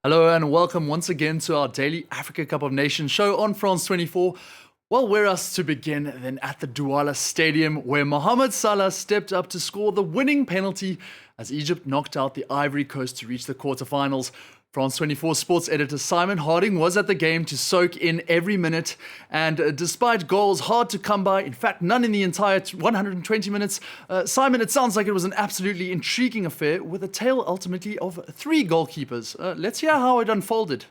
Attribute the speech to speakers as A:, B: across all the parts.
A: Hello and welcome once again to our daily Africa Cup of Nations show on France 24. Well, where else to begin than at the Douala Stadium, where Mohamed Salah stepped up to score the winning penalty as Egypt knocked out the Ivory Coast to reach the quarterfinals. France 24 sports editor Simon Harding was at the game to soak in every minute, and despite goals hard to come by, in fact none in the entire 120 minutes, Simon, it sounds like it was an absolutely intriguing affair with a tale ultimately of three goalkeepers. Let's hear how it unfolded.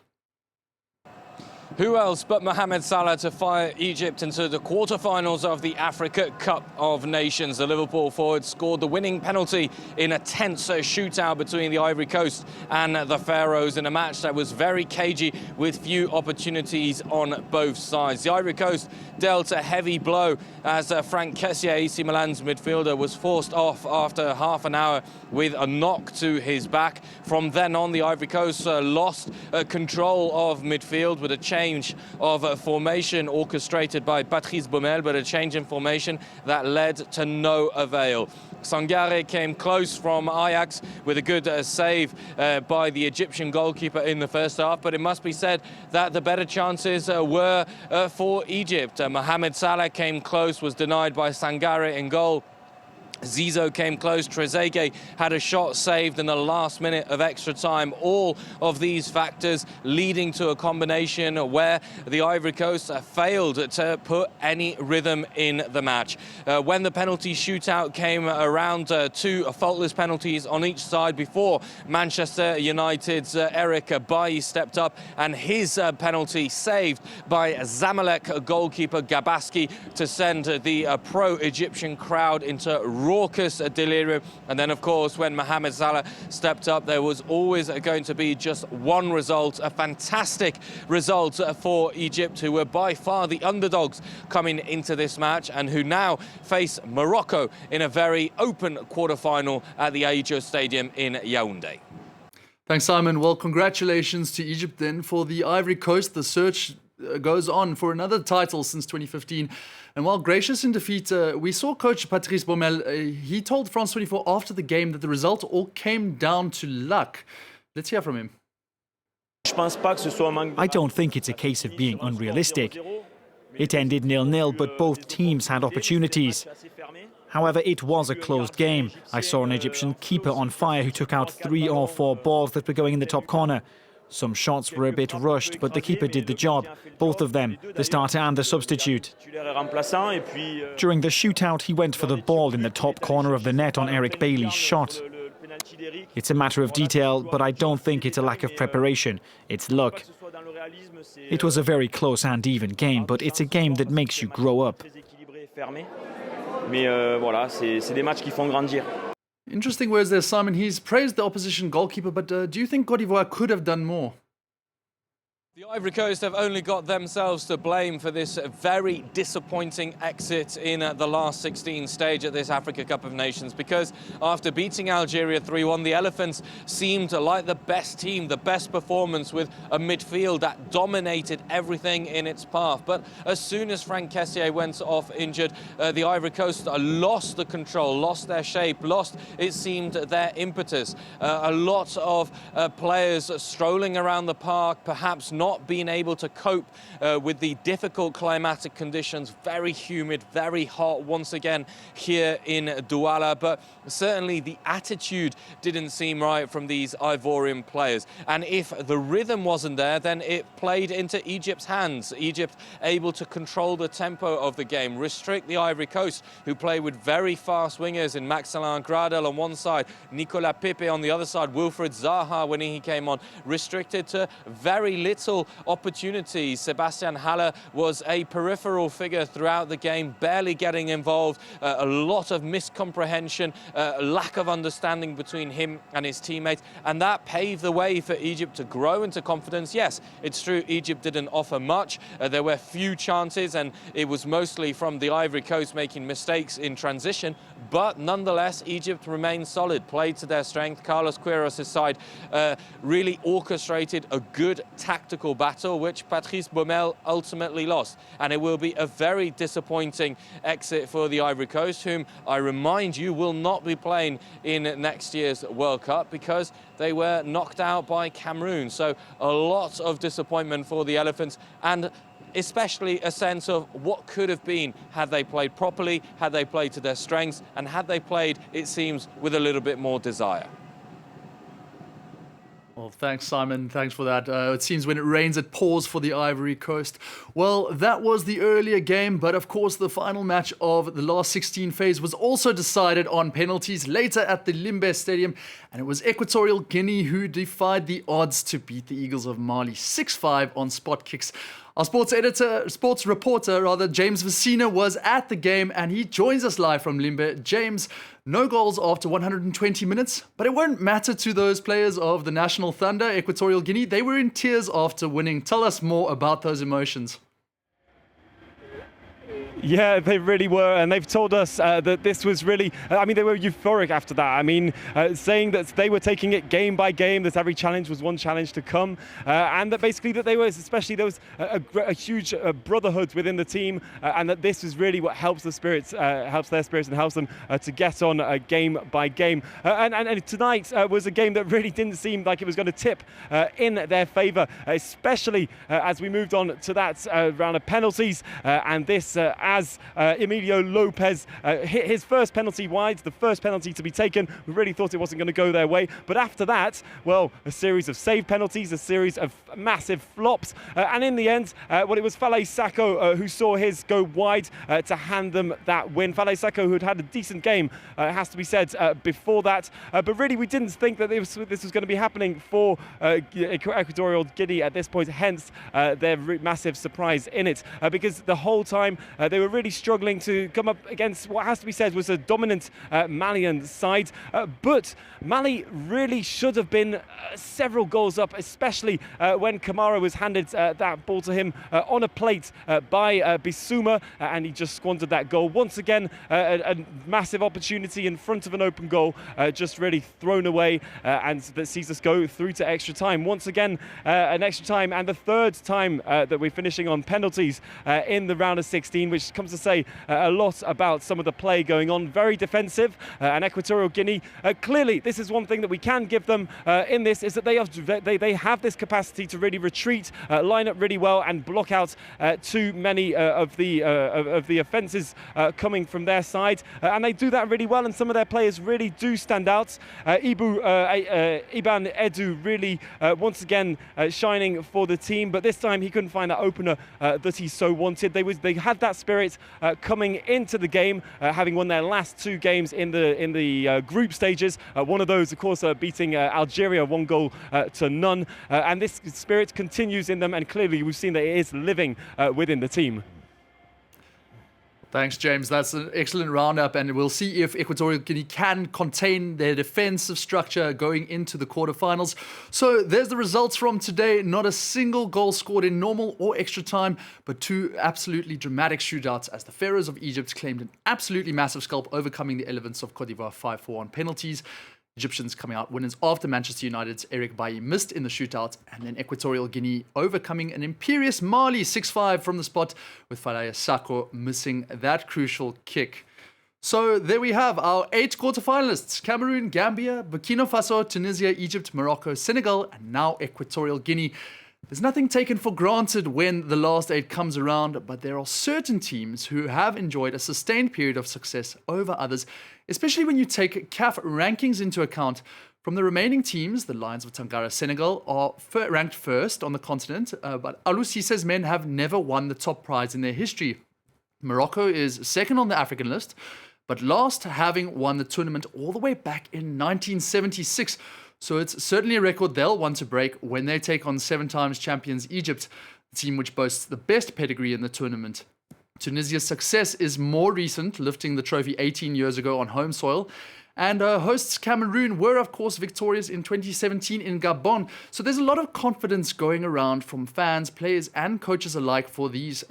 B: Who else but Mohamed Salah to fire Egypt into the quarterfinals of the Africa Cup of Nations? The Liverpool forward scored the winning penalty in a tense shootout between the Ivory Coast and the Pharaohs in a match that was very cagey with few opportunities on both sides. The Ivory Coast dealt a heavy blow as Franck Kessié, AC Milan's midfielder, was forced off after half an hour with a knock to his back. From then on, the Ivory Coast lost control of midfield with a change of formation orchestrated by Patrice Baumel, but a change in formation that led to no avail. Sangaré came close from Ajax with a good save by the Egyptian goalkeeper in the first half, but it must be said that the better chances were for Egypt. Mohamed Salah came close, was denied by Sangaré in goal. Zizou came close, Trezeguet had a shot saved in the last minute of extra time. All of these factors leading to a combination where the Ivory Coast failed to put any rhythm in the match. When the penalty shootout came around, two faultless penalties on each side before Manchester United's Eric Bailly stepped up and his penalty saved by Zamalek goalkeeper Gabaski to send the pro-Egyptian crowd into raucous delirium. And then, of course, when Mohamed Salah stepped up, there was always going to be just one result, a fantastic result for Egypt, who were by far the underdogs coming into this match and who now face Morocco in a very open quarterfinal at the Aïdjo Stadium in Yaoundé.
A: Thanks, Simon. Well, congratulations to Egypt then. For the Ivory Coast, the search goes on for another title since 2015. And while gracious in defeat, we saw coach Patrice Baumel. He told France 24 after the game that the result all came down to luck. Let's hear from him.
C: I don't think it's a case of being unrealistic. It ended 0-0, but both teams had opportunities. However, it was a closed game. I saw an Egyptian keeper on fire who took out 3 or 4 balls that were going in the top corner. Some shots were a bit rushed, but the keeper did the job. Both of them, the starter and the substitute. During the shootout, he went for the ball in the top corner of the net on Eric Bailly's shot. It's a matter of detail, but I don't think it's a lack of preparation. It's luck. It was a very close and even game, but it's a game that makes you grow up.
A: Interesting words there, Simon. He's praised the opposition goalkeeper, but do you think Côte d'Ivoire could have done more?
B: The Ivory Coast have only got themselves to blame for this very disappointing exit in the last 16 stage at this Africa Cup of Nations, because after beating Algeria 3-1, the Elephants seemed like the best team, the best performance with a midfield that dominated everything in its path. But as soon as Franck Kessié went off injured, the Ivory Coast lost the control, lost their shape, lost, it seemed, their impetus. A lot of players strolling around the park, perhaps not being able to cope with the difficult climatic conditions, very humid, very hot once again here in Douala, but certainly the attitude didn't seem right from these Ivorian players. And if the rhythm wasn't there, then it played into Egypt's hands. Egypt able to control the tempo of the game, restrict the Ivory Coast, who play with very fast wingers in Max-Alain Gradel on one side, Nicolas Pepe on the other side, Wilfried Zaha when he came on, restricted to very little opportunities. Sebastian Haller was a peripheral figure throughout the game, barely getting involved, a lot of miscomprehension, lack of understanding between him and his teammates, and that paved the way for Egypt to grow into confidence. Yes, it's true, Egypt didn't offer much. There were few chances, and it was mostly from the Ivory Coast making mistakes in transition, but nonetheless, Egypt remained solid, played to their strength. Carlos Queiroz' side really orchestrated a good tactical tactical battle, which Patrice Baumel ultimately lost. And it will be a very disappointing exit for the Ivory Coast, whom I remind you will not be playing in next year's World Cup because they were knocked out by Cameroon. So a lot of disappointment for the Elephants, and especially a sense of what could have been had they played properly, had they played to their strengths, and had they played, it seems, with a little bit more desire.
A: Well, thanks, Simon. Thanks for that. It seems when it rains, it pours for the Ivory Coast. Well, that was the earlier game, but of course, the final match of the last 16 phase was also decided on penalties later at the Limbe Stadium, and it was Equatorial Guinea who defied the odds to beat the Eagles of Mali 6-5 on spot kicks. Our sports reporter, James Vasina was at the game, and he joins us live from Limbe. James, no goals after 120 minutes, but it won't matter to those players of the National Thunder, Equatorial Guinea. They were in tears after winning. Tell us more about those emotions.
D: Yeah, they really were, and they've told us that this was really, they were euphoric after that. Saying that they were taking it game by game, that every challenge was one challenge to come, and that basically that there was a huge brotherhood within the team, and that this is really what helps their spirits and helps them to get on game by game. And tonight was a game that really didn't seem like it was going to tip in their favour, especially as we moved on to that round of penalties, and this as Emilio Lopez hit his first penalty wide, the first penalty to be taken. We really thought it wasn't going to go their way. But after that, well, a series of save penalties, a series of massive flops. And in the end, it was Falaye Sacko who saw his go wide to hand them that win. Falaye Sacko, who had had a decent game, has to be said, before that. But really, we didn't think that this was going to be happening for Equatorial Guinea at this point, hence their massive surprise in it. Because the whole time, they were really struggling to come up against what has to be said was a dominant Malian side. But Mali really should have been several goals up, especially when Kamara was handed that ball to him on a plate by Bissouma, and he just squandered that goal. Once again, a massive opportunity in front of an open goal, just really thrown away, and that sees us go through to extra time. Once again, an extra time, and the third time that we're finishing on penalties in the round of 16, which comes to say a lot about some of the play going on. Very defensive, and Equatorial Guinea, clearly this is one thing that we can give them in this, is that they have this capacity to really retreat, line up really well, and block out too many of the offences coming from their side, and they do that really well, and some of their players really do stand out. Iban Edu really once again shining for the team, but this time he couldn't find that opener that he so wanted. They had that spirit coming into the game, having won their last two games in the group stages. One of those, of course, beating Algeria 1-0 and this spirit continues in them, and clearly we've seen that it is living within the team.
A: Thanks, James. That's an excellent roundup, and we'll see if Equatorial Guinea can contain their defensive structure going into the quarterfinals. So there's the results from today. Not a single goal scored in normal or extra time, but two absolutely dramatic shootouts as the Pharaohs of Egypt claimed an absolutely massive scalp, overcoming the Elephants of Cote d'Ivoire 5-4 on penalties. Egyptians coming out winners after Manchester United's Eric Bailly missed in the shootout, and then Equatorial Guinea overcoming an imperious Mali 6-5 from the spot, with Falaye Sacko missing that crucial kick. So there we have our 8 quarterfinalists: Cameroon, Gambia, Burkina Faso, Tunisia, Egypt, Morocco, Senegal, and now Equatorial Guinea. There's nothing taken for granted when the last 8 comes around, but there are certain teams who have enjoyed a sustained period of success over others, especially when you take CAF rankings into account. From the remaining teams, the Lions of Tangara, Senegal, are ranked first on the continent, but Aliou Cissé's men have never won the top prize in their history. Morocco is second on the African list, but last, having won the tournament all the way back in 1976. So it's certainly a record they'll want to break when they take on 7 times champions Egypt, the team which boasts the best pedigree in the tournament. Tunisia's success is more recent, lifting the trophy 18 years ago on home soil. And hosts Cameroon were, of course, victorious in 2017 in Gabon. So there's a lot of confidence going around from fans, players, and coaches alike for these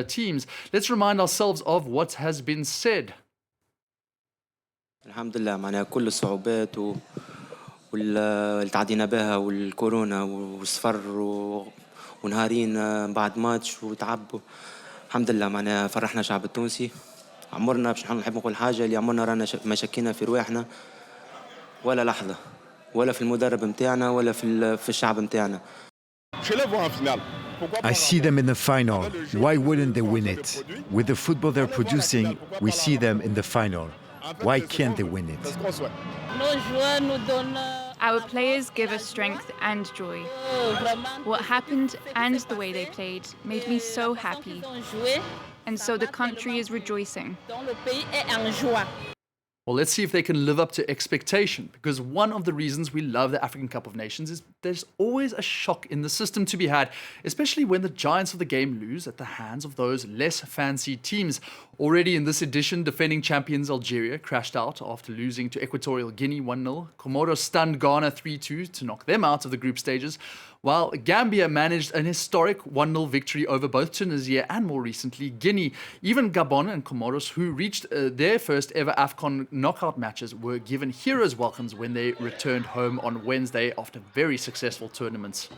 A: teams. Let's remind ourselves of what has been said.
E: الحمد لله معناها كل الصعوبات واللي تعدينا بها والكورونا والصفر ونهارين بعد ماتش وتعب. الحمد لله معناها فرحنا الشعب التونسي. عمرنا باش نحب نقول حاجة اللي عمرنا رانا ما شكينا في رواحنا ولا لحظة ولا في المدرب متاعنا ولا في الشعب متاعنا.
F: I see them in the final. Why wouldn't they win it? With the football they're producing, we see them in the final. Why can't they win it?
G: Our players give us strength and joy. What happened and the way they played made me so happy. And so the country is rejoicing.
A: Well, let's see if they can live up to expectation, because one of the reasons we love the African Cup of Nations is there's always a shock in the system to be had, especially when the giants of the game lose at the hands of those less fancy teams. Already in this edition, defending champions Algeria crashed out after losing to Equatorial Guinea 1-0. Comoros stunned Ghana 3-2 to knock them out of the group stages, while Gambia managed an historic 1-0 victory over both Tunisia and, more recently, Guinea. Even Gabon and Comoros, who reached their first ever AFCON knockout matches, were given heroes' welcomes when they returned home on Wednesday after very successful tournaments.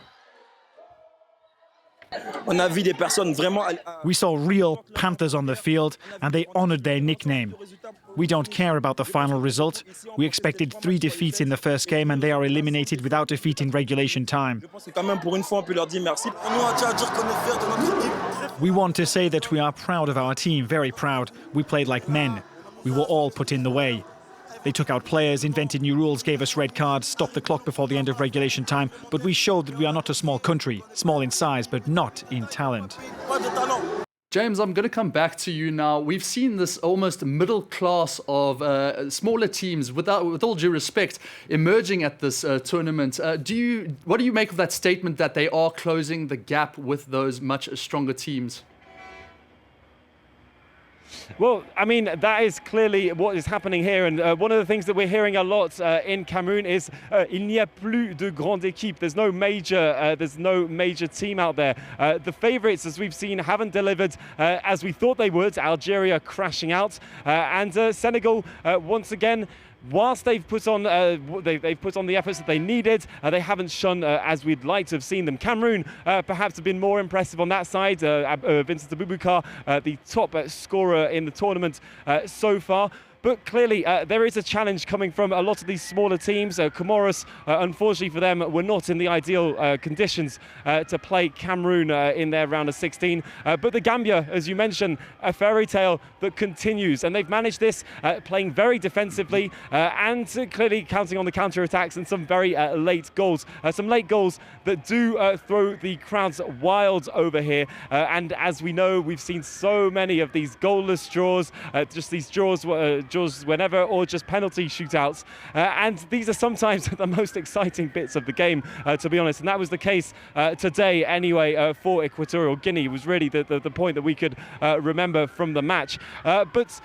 C: We saw real Panthers on the field, and they honoured their nickname. We don't care about the final result. We expected 3 defeats in the first game, and they are eliminated without defeat in regulation time. We want to say that we are proud of our team, very proud. We played like men. We were all put in the way. They took out players, invented new rules, gave us red cards, stopped the clock before the end of regulation time, but we showed that we are not a small country, small in size, but not in talent.
A: James, I'm going to come back to you now. We've seen this almost middle class of smaller teams, with all due respect, emerging at this tournament. What do you make of that statement that they are closing the gap with those much stronger teams?
D: Well, I mean, that is clearly what is happening here. And one of the things that we're hearing a lot in Cameroon is il n'y a plus de grande équipe. There's no major team out there. The favourites, as we've seen, haven't delivered as we thought they would. Algeria crashing out. And Senegal, once again, whilst they've put on the efforts that they needed, they haven't shone as we'd like to have seen them. Cameroon perhaps have been more impressive on that side. Vincent Aboubakar, the top scorer in the tournament so far. But clearly, there is a challenge coming from a lot of these smaller teams. Comoros, unfortunately for them, were not in the ideal conditions to play Cameroon in their round of 16. But the Gambia, as you mentioned, a fairy tale that continues. And they've managed this playing very defensively and clearly counting on the counter-attacks and some very late goals. Some late goals that do throw the crowds wild over here. And as we know, we've seen so many of these goalless draws, just these draws whenever, or just penalty shootouts, and these are sometimes the most exciting bits of the game, to be honest, and that was the case today anyway for Equatorial Guinea. It was really the point that we could remember from the match. But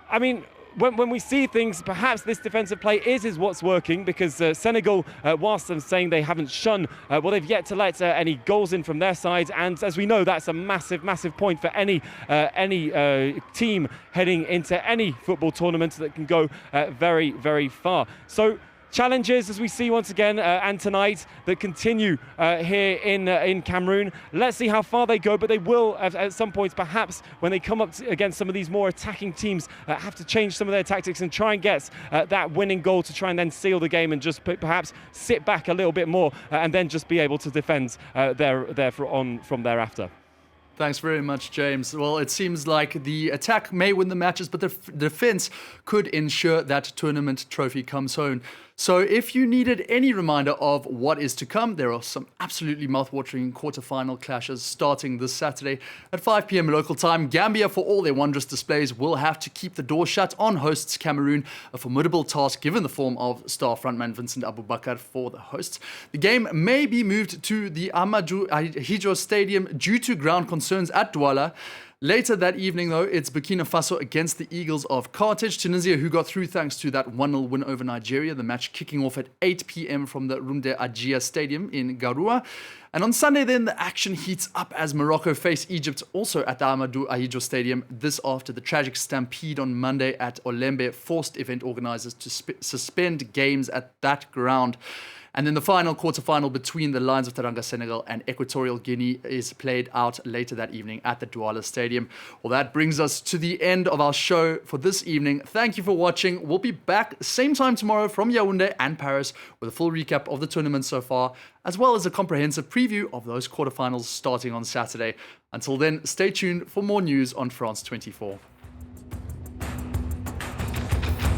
D: I mean, when we see things, perhaps this defensive play is what's working, because Senegal, whilst I'm saying they haven't shone, well, they've yet to let any goals in from their side, and as we know, that's a massive point for any team heading into any football tournament that can go very, very far. So challenges, as we see once again, and tonight, that continue here in Cameroon. Let's see how far they go, but they will, at some points, perhaps, when they come up against some of these more attacking teams, have to change some of their tactics and try and get that winning goal to try and then seal the game and just perhaps sit back a little bit more and then just be able to defend from thereafter.
A: Thanks very much, James. Well, it seems like the attack may win the matches, but the defense could ensure that tournament trophy comes home. So if you needed any reminder of what is to come, there are some absolutely mouth-watering quarter-final clashes starting this Saturday at 5 p.m. local time. Gambia, for all their wondrous displays, will have to keep the door shut on hosts Cameroon, a formidable task given the form of star frontman Vincent Aboubakar for the hosts. The game may be moved to the Amadou Ahidjo Stadium due to ground concerns at Douala. Later that evening, though, it's Burkina Faso against the Eagles of Carthage. Tunisia, who got through thanks to that 1-0 win over Nigeria. The match kicking off at 8 p.m. from the Rumde Ajia Stadium in Garoua. And on Sunday then, the action heats up as Morocco face Egypt, also at the Amadou Ahidjo Stadium. This after the tragic stampede on Monday at Olembe forced event organisers to suspend games at that ground. And then the final quarterfinal between the Lions of Teranga, Senegal and Equatorial Guinea is played out later that evening at the Douala Stadium. Well, that brings us to the end of our show for this evening. Thank you for watching. We'll be back same time tomorrow from Yaoundé and Paris with a full recap of the tournament so far, as well as a comprehensive preview of those quarterfinals starting on Saturday. Until then, stay tuned for more news on France 24.